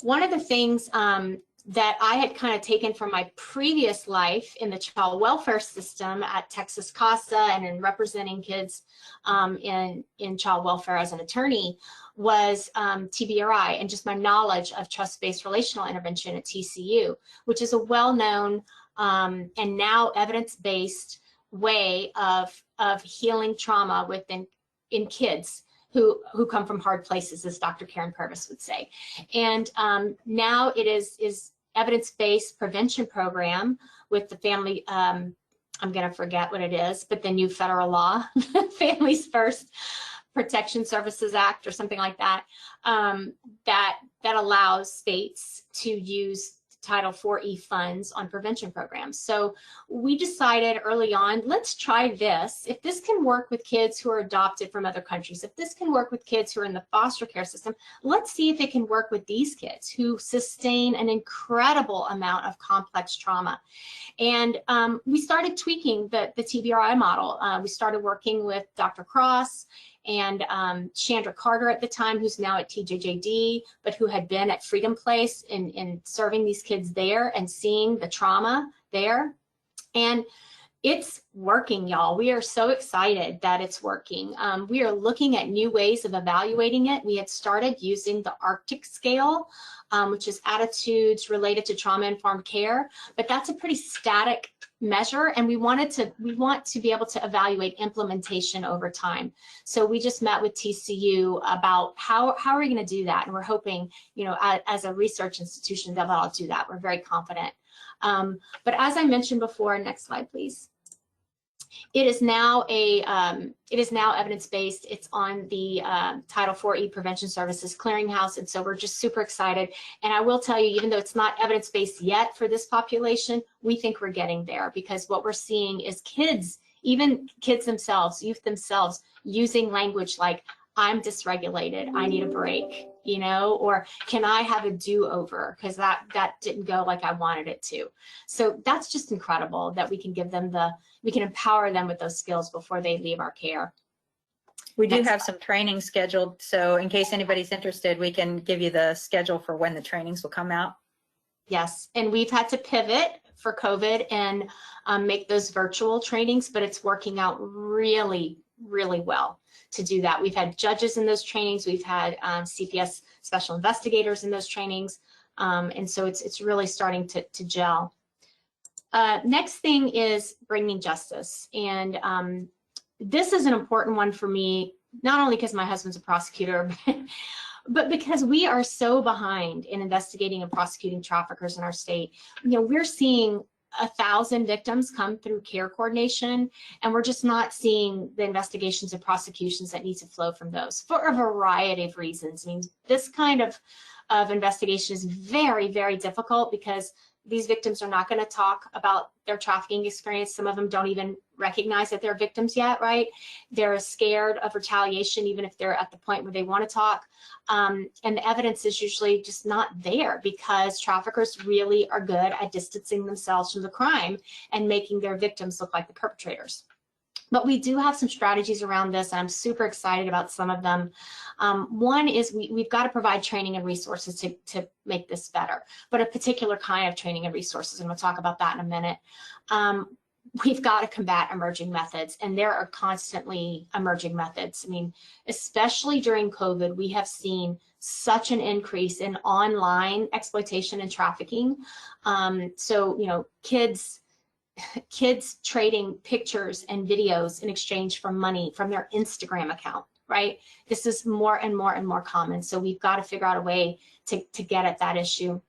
One of the things that I had kind of taken from my previous life in the child welfare system at Texas CASA and in representing kids in child welfare as an attorney was TBRI, and just my knowledge of trust-based relational intervention at TCU, which is a well-known and now evidence-based way of healing trauma in kids who come from hard places, as Dr. Karen Purvis would say. And now it is evidence-based prevention program with the family, I'm gonna forget what it is, but the new federal law, Families First Protection Services Act or something like that, that allows states to use Title IV-E funds on prevention programs. So we decided early on, let's try this. If this can work with kids who are adopted from other countries, if this can work with kids who are in the foster care system, let's see if it can work with these kids who sustain an incredible amount of complex trauma. And we started tweaking the TBRI model. We started working with Dr. Cross and Chandra Carter at the time, who's now at TJJD, but who had been at Freedom Place in serving these kids there and seeing the trauma there. And it's working, y'all. We are so excited that it's working. We are looking at new ways of evaluating it. We had started using the Arctic scale, which is attitudes related to trauma-informed care, but that's a pretty static measure, and we want to be able to evaluate implementation over time. So we just met with TCU about how are we going to do that, and we're hoping, as a research institution, that I'll do that. We're very confident. But as I mentioned before, next slide, please. It is now evidence-based. It's on the Title IV Prevention Services Clearinghouse, and so we're just super excited. And I will tell you, even though it's not evidence-based yet for this population, we think we're getting there, because what we're seeing is kids, even kids themselves, youth themselves, using language like, I'm dysregulated, I need a break, you know, or can I have a do-over because that didn't go like I wanted it to. So that's just incredible that we can give them we can empower them with those skills before they leave our care. We do have some training scheduled, so in case anybody's interested, we can give you the schedule for when the trainings will come out. Yes, and we've had to pivot for COVID and make those virtual trainings, but it's working out really, really well to do that. We've had judges in those trainings, we've had CPS special investigators in those trainings, and so it's really starting to gel. Next thing is bringing justice, and this is an important one for me, not only because my husband's a prosecutor, but because we are so behind in investigating and prosecuting traffickers in our state. You know, we're seeing 1,000 victims come through care coordination, and we're just not seeing the investigations and prosecutions that need to flow from those for a variety of reasons. I mean, this kind of investigation is very, very difficult because these victims are not going to talk about their trafficking experience. Some of them don't even recognize that they're victims yet, right? They're scared of retaliation, even if they're at the point where they want to talk. And the evidence is usually just not there because traffickers really are good at distancing themselves from the crime and making their victims look like the perpetrators. But we do have some strategies around this, and I'm super excited about some of them. One is we've got to provide training and resources to make this better, but a particular kind of training and resources, and we'll talk about that in a minute. We've got to combat emerging methods, and there are constantly emerging methods. I mean, especially during COVID, we have seen such an increase in online exploitation and trafficking. So, you know, kids trading pictures and videos in exchange for money from their Instagram account, right? This is more and more and more common. So we've got to figure out a way to get at that issue.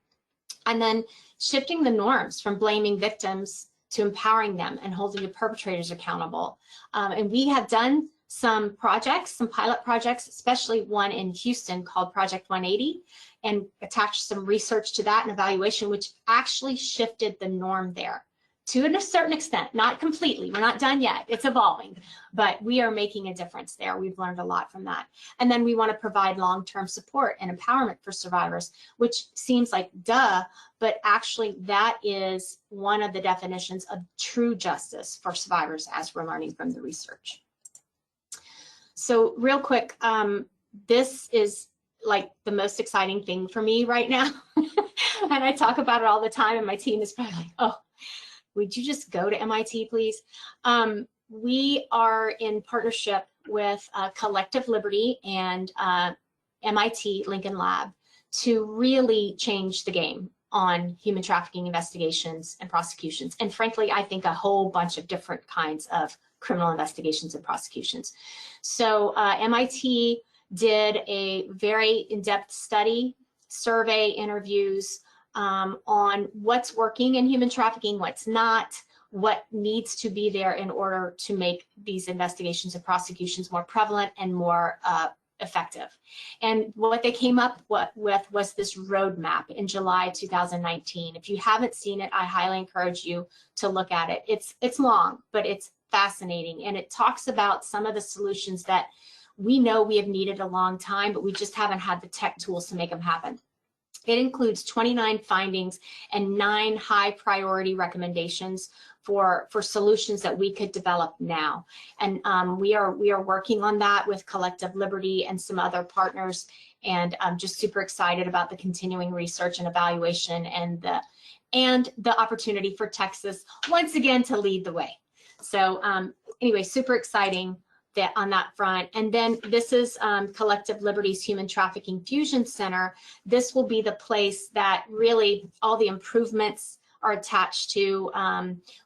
And then shifting the norms from blaming victims to empowering them and holding the perpetrators accountable. And we have done some projects, some pilot projects, especially one in Houston called Project 180, and attached some research to that and evaluation, which actually shifted the norm there. To a certain extent, not completely, we're not done yet, it's evolving, but we are making a difference there. We've learned a lot from that. And then we want to provide long-term support and empowerment for survivors, which seems like duh, but actually that is one of the definitions of true justice for survivors, as we're learning from the research. So real quick, this is like the most exciting thing for me right now. And I talk about it all the time, and my team is probably like, oh, would you just go to MIT, please? We are in partnership with Collective Liberty and MIT Lincoln Lab to really change the game on human trafficking investigations and prosecutions. And frankly, I think a whole bunch of different kinds of criminal investigations and prosecutions. So MIT did a very in-depth study, survey, interviews, on what's working in human trafficking, what's not, what needs to be there in order to make these investigations and prosecutions more prevalent and more effective. And what they came up with was this roadmap in July 2019. If you haven't seen it, I highly encourage you to look at it. It's long, but it's fascinating, and it talks about some of the solutions that we know we have needed a long time, but we just haven't had the tech tools to make them happen. It includes 29 findings and 9 high priority recommendations for solutions that we could develop now. And we are working on that with Collective Liberty and some other partners, and I'm just super excited about the continuing research and evaluation and the opportunity for Texas once again to lead the way. So anyway, super exciting on that front. And then this is Collective Liberty's Human Trafficking Fusion Center. This will be the place that really all the improvements are attached to.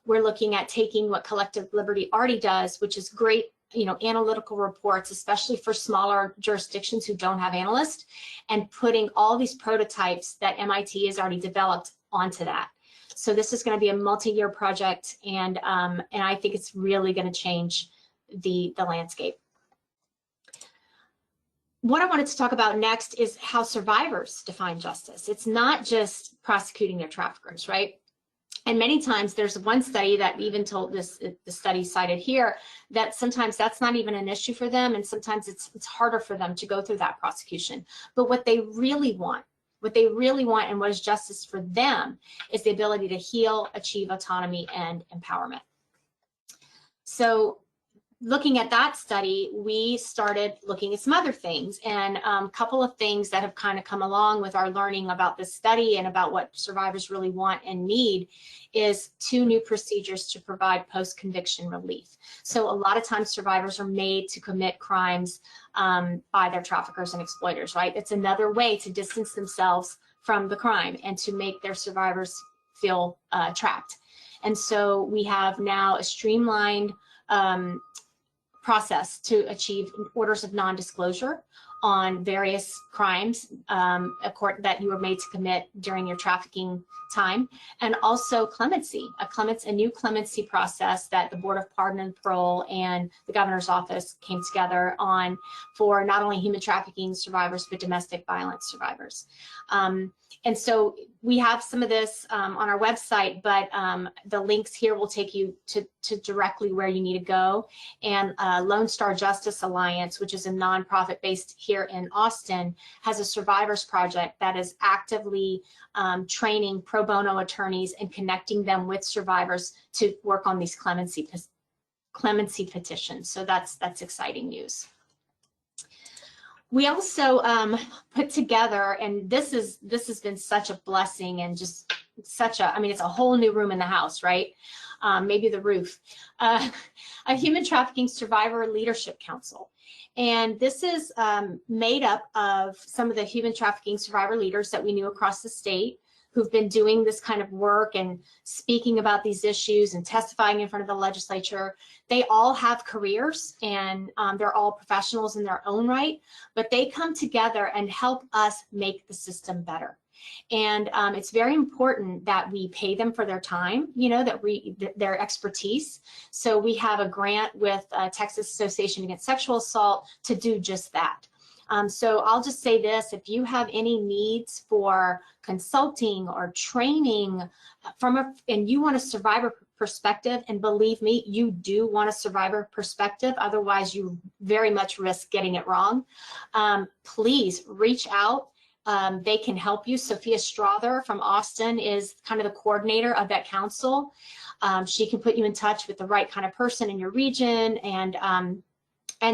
We're looking at taking what Collective Liberty already does, which is great, you know, analytical reports, especially for smaller jurisdictions who don't have analysts, and putting all these prototypes that MIT has already developed onto that. So this is going to be a multi-year project, and I think it's really going to change the landscape. What I wanted to talk about next is how survivors define justice. It's not just prosecuting their traffickers, right? And many times there's one study that even told this, the study cited here, that sometimes that's not even an issue for them, and sometimes it's harder for them to go through that prosecution. But what they really want and what is justice for them is the ability to heal, achieve autonomy, and empowerment. So looking at that study, we started looking at some other things, and a couple of things that have kind of come along with our learning about this study and about what survivors really want and need is 2 new procedures to provide post-conviction relief. So a lot of times survivors are made to commit crimes by their traffickers and exploiters, right? It's another way to distance themselves from the crime and to make their survivors feel trapped. And so we have now a streamlined process to achieve orders of non-disclosure on various crimes that you were made to commit during your trafficking time, and also clemency, a new clemency process that the Board of Pardon and Parole and the Governor's Office came together on for not only human trafficking survivors, but domestic violence survivors. And so we have some of this on our website, but the links here will take you to directly where you need to go. And Lone Star Justice Alliance, which is a nonprofit based here in Austin, has a survivors project that is actively training pro bono attorneys and connecting them with survivors to work on these clemency petitions. So that's exciting news. We also put together, and this has been such a blessing and just such a, I mean, it's a whole new room in the house, right? Maybe the roof. A Human Trafficking Survivor Leadership Council. And this is made up of some of the human trafficking survivor leaders that we knew across the state who've been doing this kind of work and speaking about these issues and testifying in front of the legislature. They all have careers, and they're all professionals in their own right, but they come together and help us make the system better. And it's very important that we pay them for their time, you know, their expertise. So we have a grant with Texas Association Against Sexual Assault to do just that. So I'll just say this: if you have any needs for consulting or training and you want a survivor perspective, and believe me, you do want a survivor perspective, otherwise you very much risk getting it wrong, please reach out. They can help you. Sophia Strother from Austin is kind of the coordinator of that council. She can put you in touch with the right kind of person in your region, and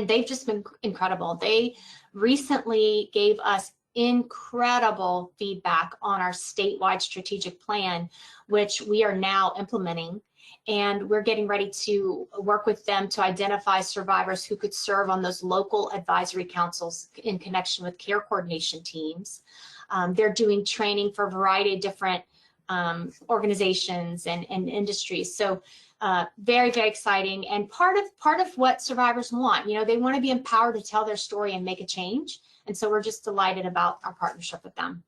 they've just been incredible. They recently gave us incredible feedback on our statewide strategic plan, which we are now implementing. And we're getting ready to work with them to identify survivors who could serve on those local advisory councils in connection with care coordination teams. They're doing training for a variety of different organizations and industries. So very, very exciting, and part of what survivors want. You know, they want to be empowered to tell their story and make a change. And so we're just delighted about our partnership with them.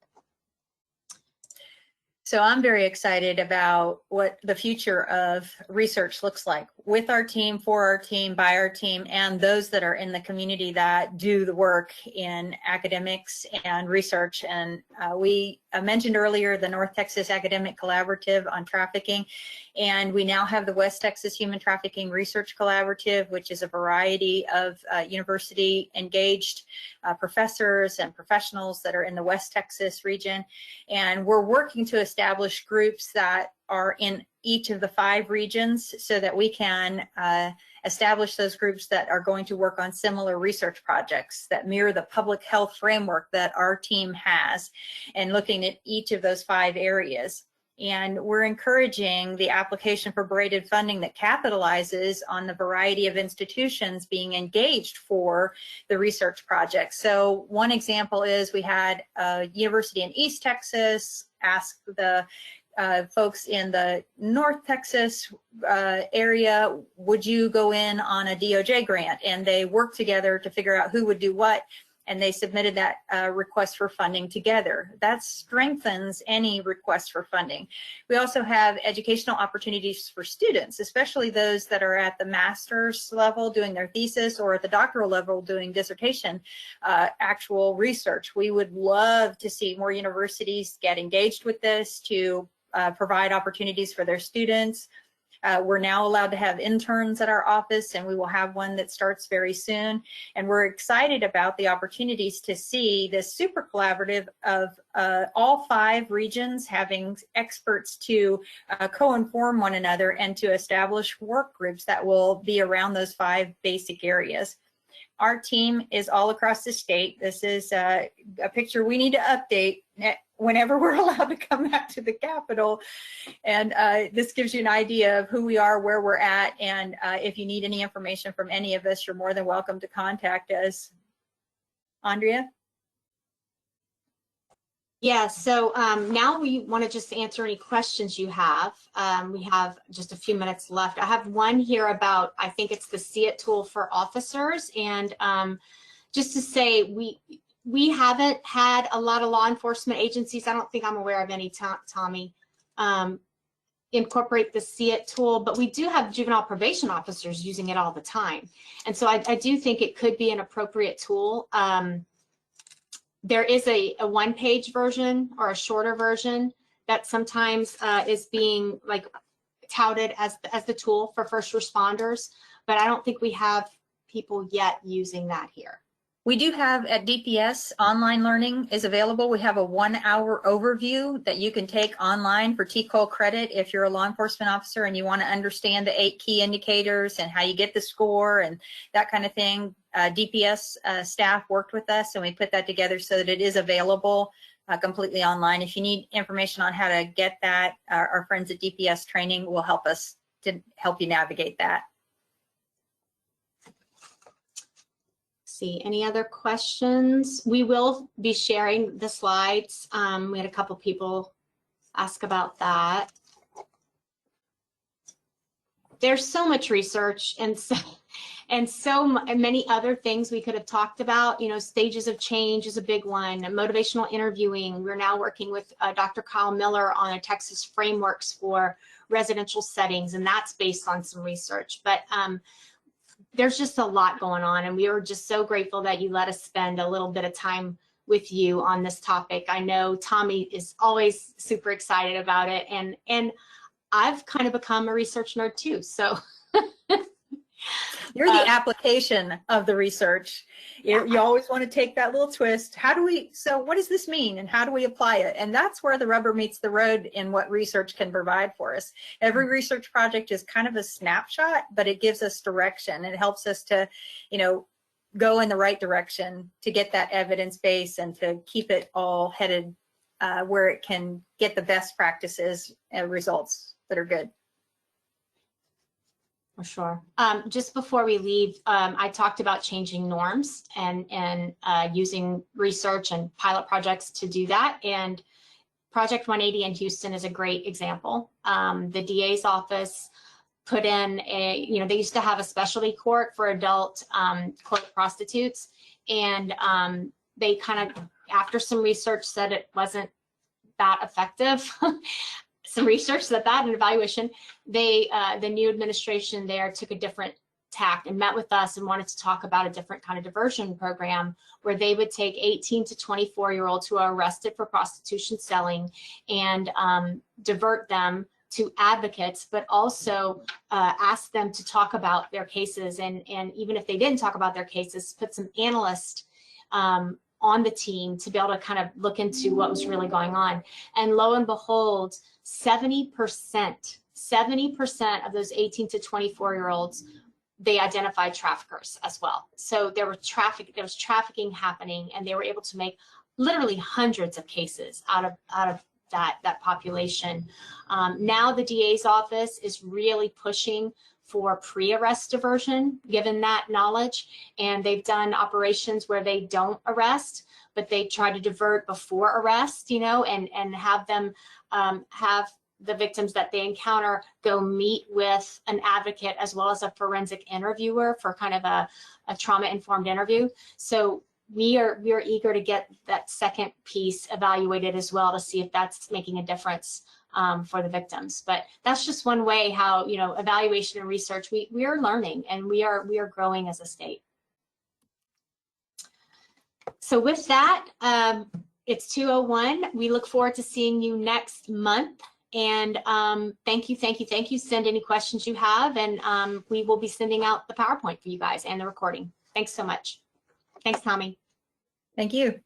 So I'm very excited about what the future of research looks like with our team, for our team, by our team, and those that are in the community that do the work in academics and research. And we mentioned earlier the North Texas Academic Collaborative on Trafficking, and we now have the West Texas Human Trafficking Research Collaborative, which is a variety of university engaged professors and professionals that are in the West Texas region. And we're working to establish groups that are in each of the 5 regions so that we can establish those groups that are going to work on similar research projects that mirror the public health framework that our team has, and looking at each of those 5 areas. And we're encouraging the application for braided funding that capitalizes on the variety of institutions being engaged for the research project. So one example is we had a university in East Texas ask the folks in the North Texas area, would you go in on a DOJ grant? And they worked together to figure out who would do what. and they submitted that request for funding together. That strengthens any request for funding. We also have educational opportunities for students, especially those that are at the master's level doing their thesis, or at the doctoral level doing dissertation, actual research. We would love to see more universities get engaged with this to provide opportunities for their students. We're now allowed to have interns at our office, and we will have one that starts very soon. And we're excited about the opportunities to see this super collaborative of all 5 regions having experts to co-inform one another and to establish work groups that will be around those 5 basic areas. Our team is all across the state. This is a picture we need to update whenever we're allowed to come back to the Capitol. And this gives you an idea of who we are, where we're at, and if you need any information from any of us, you're more than welcome to contact us. Andrea? Yeah, so now we want to just answer any questions you have. We have just a few minutes left. I have one here about, I think it's the See It tool for officers. And just to say, we haven't had a lot of law enforcement agencies, I don't think I'm aware of any, Tommy, incorporate the See It tool, but we do have juvenile probation officers using it all the time. And so I do think it could be an appropriate tool. There is a one-page version or a shorter version that sometimes is being like touted as the tool for first responders, but I don't think we have people yet using that here. We do have at DPS, online learning is available. We have a 1-hour overview that you can take online for TCOL credit if you're a law enforcement officer and you want to understand the 8 key indicators and how you get the score and that kind of thing. DPS staff worked with us and we put that together so that it is available completely online. If you need information on how to get that, our friends at DPS training will help us to help you navigate that. See, any other questions? We will be sharing the slides. We had a couple people ask about that. There's so much research and so many other things we could have talked about. You know, stages of change is a big one. Motivational interviewing. We're now working with Dr. Kyle Miller on a Texas frameworks for residential settings, and that's based on some research. But there's just a lot going on, and we are just so grateful that you let us spend a little bit of time with you on this topic. I know Tommy is always super excited about it, and I've kind of become a research nerd too, so. You're the application of the research. You always want to take that little twist. So what does this mean and how do we apply it? And that's where the rubber meets the road in what research can provide for us. Every research project is kind of a snapshot, but it gives us direction. It helps us to, you know, go in the right direction to get that evidence base and to keep it all headed where it can get the best practices and results that are good. For sure. Just before we leave, I talked about changing norms and using research and pilot projects to do that. And Project 180 in Houston is a great example. The DA's office put in they used to have a specialty court for adult court prostitutes. And they kind of, after some research, said it wasn't that effective. Some research that and evaluation, the new administration there took a different tack and met with us and wanted to talk about a different kind of diversion program where they would take 18 to 24-year-olds who are arrested for prostitution selling and divert them to advocates, but also ask them to talk about their cases. And even if they didn't talk about their cases, put some analysts on the team to be able to kind of look into what was really going on. And lo and behold, 70% of those 18 to 24-year-olds, they identified traffickers as well. So there was trafficking happening, and they were able to make literally hundreds of cases out of that population. Now the DA's office is really pushing for pre-arrest diversion, given that knowledge, and they've done operations where they don't arrest, but they try to divert before arrest, and have them have the victims that they encounter go meet with an advocate as well as a forensic interviewer for kind of a trauma-informed interview. So we are eager to get that second piece evaluated as well to see if that's making a difference for the victims. But that's just one way how, you know, evaluation and research, we are learning and we are growing as a state. So with that, it's 2:01. We look forward to seeing you next month. And thank you. Send any questions you have, and we will be sending out the PowerPoint for you guys and the recording. Thanks so much. Thanks, Tommy. Thank you.